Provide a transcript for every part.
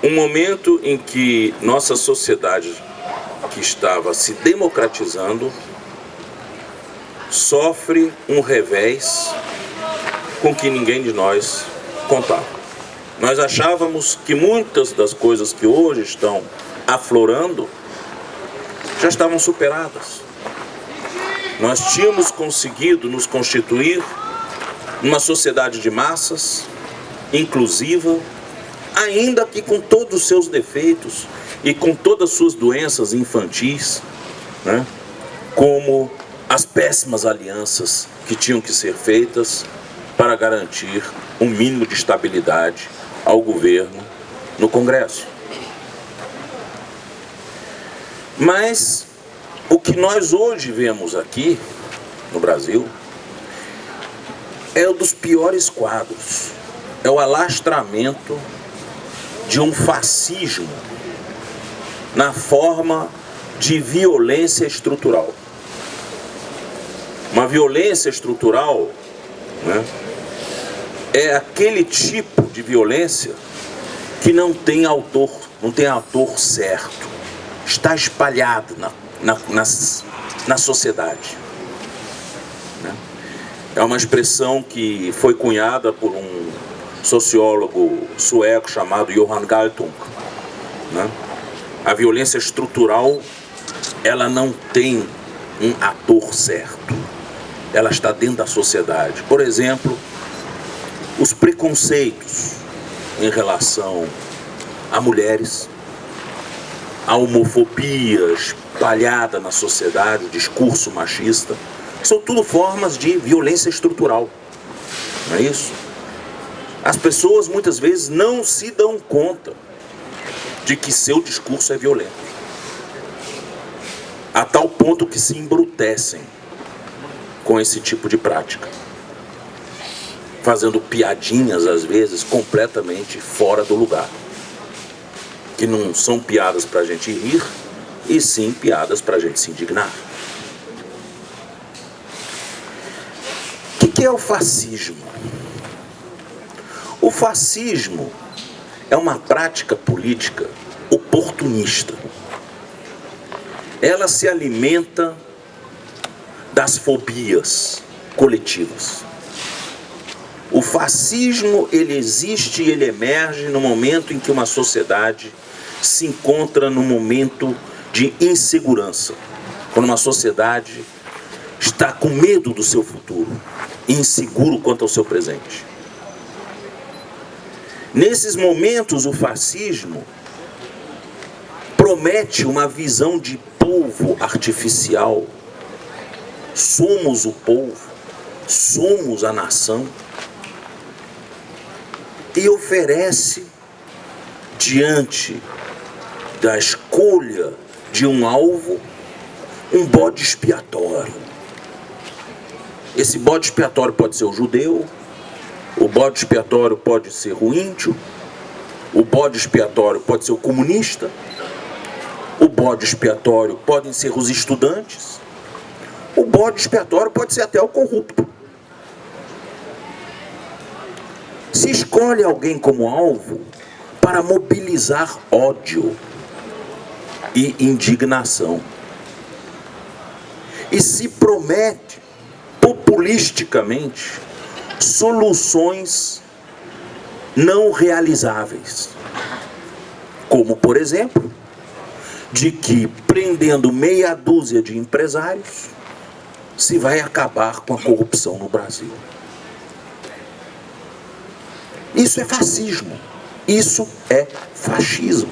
um momento em que nossa sociedade, que estava se democratizando, sofre um revés com que ninguém de nós contava. Nós achávamos que muitas das coisas que hoje estão aflorando já estavam superadas. Nós tínhamos conseguido nos constituir numa sociedade de massas, inclusiva, ainda que com todos os seus defeitos e com todas as suas doenças infantis, né? Como as péssimas alianças que tinham que ser feitas para garantir um mínimo de estabilidade ao governo no Congresso. Mas o que nós hoje vemos aqui no Brasil é um dos piores quadros, é o alastramento de um fascismo na forma de violência estrutural. Uma violência estrutural, né, é aquele tipo de violência que não tem autor certo, está espalhado na sociedade. Né? É uma expressão que foi cunhada por um sociólogo sueco chamado Johan Galtung. Né? A violência estrutural, ela não tem um ator certo. Ela está dentro da sociedade. Por exemplo, os preconceitos em relação a mulheres, a homofobia espalhada na sociedade, o discurso machista, são tudo formas de violência estrutural. Não é isso? As pessoas muitas vezes não se dão conta de que seu discurso é violento, a tal ponto que se embrutecem com esse tipo de prática, fazendo piadinhas às vezes completamente fora do lugar, que não são piadas para a gente rir, e sim piadas para a gente se indignar. O que é o fascismo? O fascismo é uma prática política oportunista. Ela se alimenta das fobias coletivas. O fascismo, ele existe e ele emerge no momento em que uma sociedade se encontra num momento de insegurança. Quando uma sociedade está com medo do seu futuro, inseguro quanto ao seu presente. Nesses momentos, o fascismo promete uma visão de povo artificial. Somos o povo, somos a nação. E oferece, diante da escolha de um alvo, um bode expiatório. Esse bode expiatório pode ser o judeu, o bode expiatório pode ser o índio, o bode expiatório pode ser o comunista, o bode expiatório podem ser os estudantes, o bode expiatório pode ser até o corrupto. Se escolhe alguém como alvo para mobilizar ódio e indignação. E se promete populisticamente soluções não realizáveis. Como, por exemplo, de que prendendo meia dúzia de empresários se vai acabar com a corrupção no Brasil. Isso é fascismo. Isso é fascismo.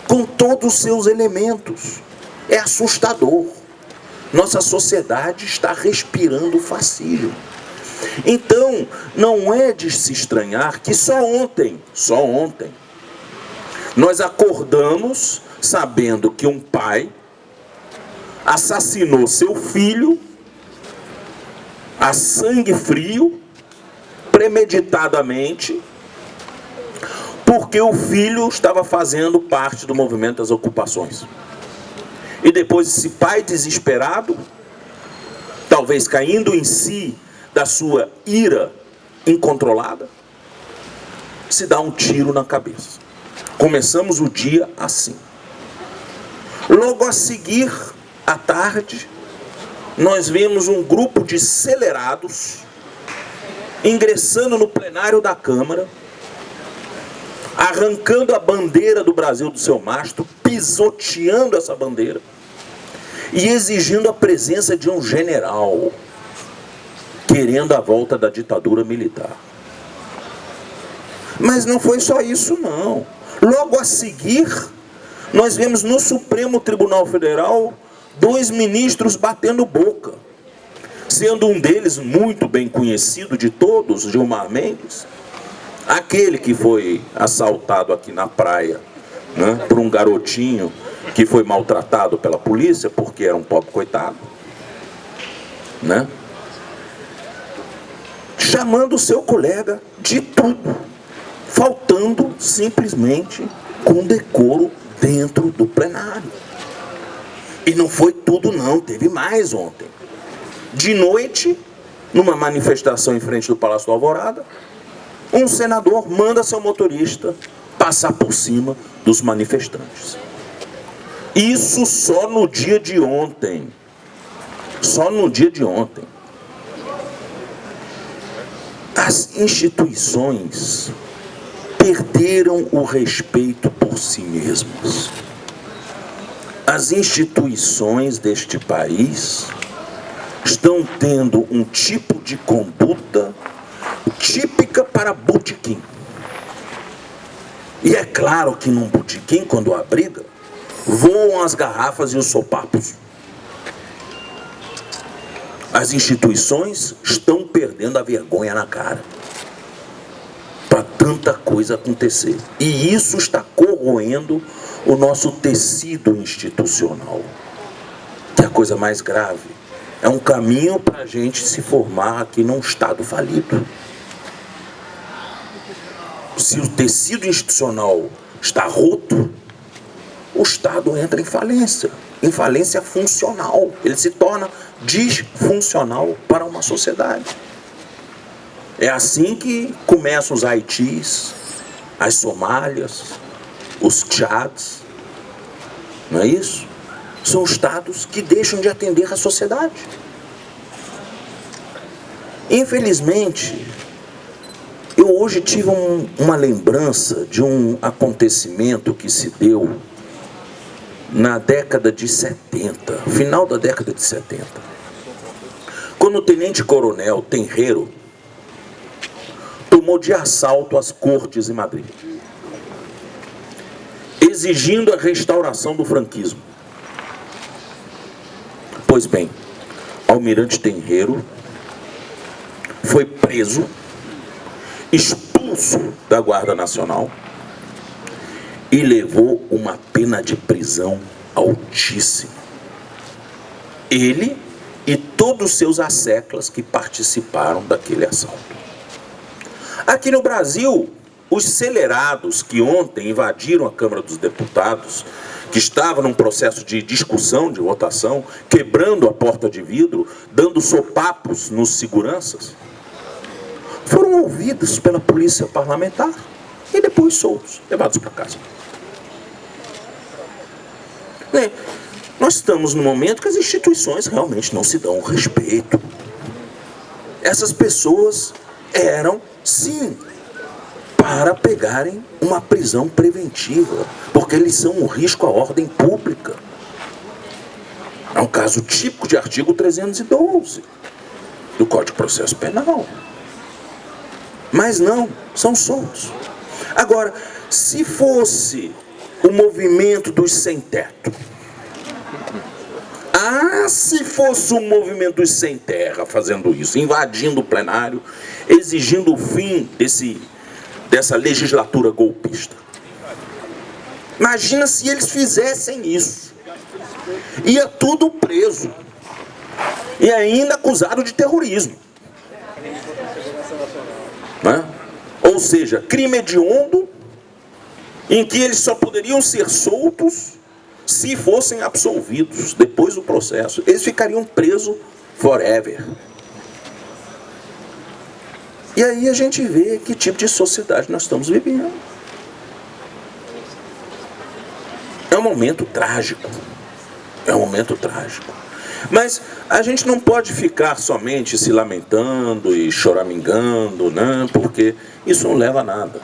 Com todos os seus elementos. É assustador. Nossa sociedade está respirando fascismo. Então, não é de se estranhar que só ontem, nós acordamos sabendo que um pai assassinou seu filho a sangue frio, premeditadamente, porque o filho estava fazendo parte do movimento das ocupações. E depois esse pai desesperado, talvez caindo em si da sua ira incontrolada, se dá um tiro na cabeça. Começamos o dia assim. Logo a seguir, à tarde, nós vemos um grupo de acelerados ingressando no plenário da Câmara, arrancando a bandeira do Brasil do seu mastro, pisoteando essa bandeira e exigindo a presença de um general, querendo a volta da ditadura militar. Mas não foi só isso, não. Logo a seguir, nós vemos no Supremo Tribunal Federal 2 ministros batendo boca, sendo um deles muito bem conhecido de todos, Gilmar Mendes, aquele que foi assaltado aqui na praia, né, por um garotinho que foi maltratado pela polícia porque era um pobre coitado, né, chamando o seu colega de tudo, faltando simplesmente com decoro dentro do plenário. E não foi tudo não, teve mais ontem. De noite, numa manifestação em frente do Palácio do Alvorada, um senador manda seu motorista passar por cima dos manifestantes. Isso só no dia de ontem. Só no dia de ontem. As instituições perderam o respeito por si mesmas. As instituições deste país estão tendo um tipo de conduta típica para botequim. E é claro que num botequim, quando há briga, voam as garrafas e os sopapos. As instituições estão perdendo a vergonha na cara para tanta coisa acontecer. E isso está corroendo o nosso tecido institucional, que é a coisa mais grave. É um caminho para a gente se formar aqui num Estado falido. Se o tecido institucional está roto, o Estado entra em falência funcional. Ele se torna disfuncional para uma sociedade. É assim que começam os Haitis, as Somálias, os Tchads, não é isso? São estados que deixam de atender a sociedade. Infelizmente, eu hoje tive uma lembrança de um acontecimento que se deu na década de 70, final da década de 70, quando o tenente-coronel Tenreiro tomou de assalto as cortes em Madrid, exigindo a restauração do franquismo. Pois bem, Almirante Tenreiro foi preso, expulso da Guarda Nacional e levou uma pena de prisão altíssima. Ele e todos os seus asseclas que participaram daquele assalto. Aqui no Brasil, os acelerados que ontem invadiram a Câmara dos Deputados, que estava num processo de discussão, de votação, quebrando a porta de vidro, dando sopapos nos seguranças, foram ouvidos pela polícia parlamentar e depois soltos, levados para casa. Nós estamos num momento que as instituições realmente não se dão respeito. Essas pessoas eram, sim, para pegarem uma prisão preventiva, porque eles são um risco à ordem pública. É um caso típico de artigo 312 do Código de Processo Penal. Mas não, são soltos. Agora, se fosse o movimento dos sem-teto, se fosse o movimento dos sem-terra fazendo isso, invadindo o plenário, exigindo o fim dessa legislatura golpista. Imagina se eles fizessem isso. Ia tudo preso. E ainda acusado de terrorismo. Né? Ou seja, crime hediondo, em que eles só poderiam ser soltos se fossem absolvidos depois do processo. Eles ficariam presos forever. E aí a gente vê que tipo de sociedade nós estamos vivendo. momento trágico. É um momento trágico. Mas a gente não pode ficar somente se lamentando e choramingando, né? Porque isso não leva a nada.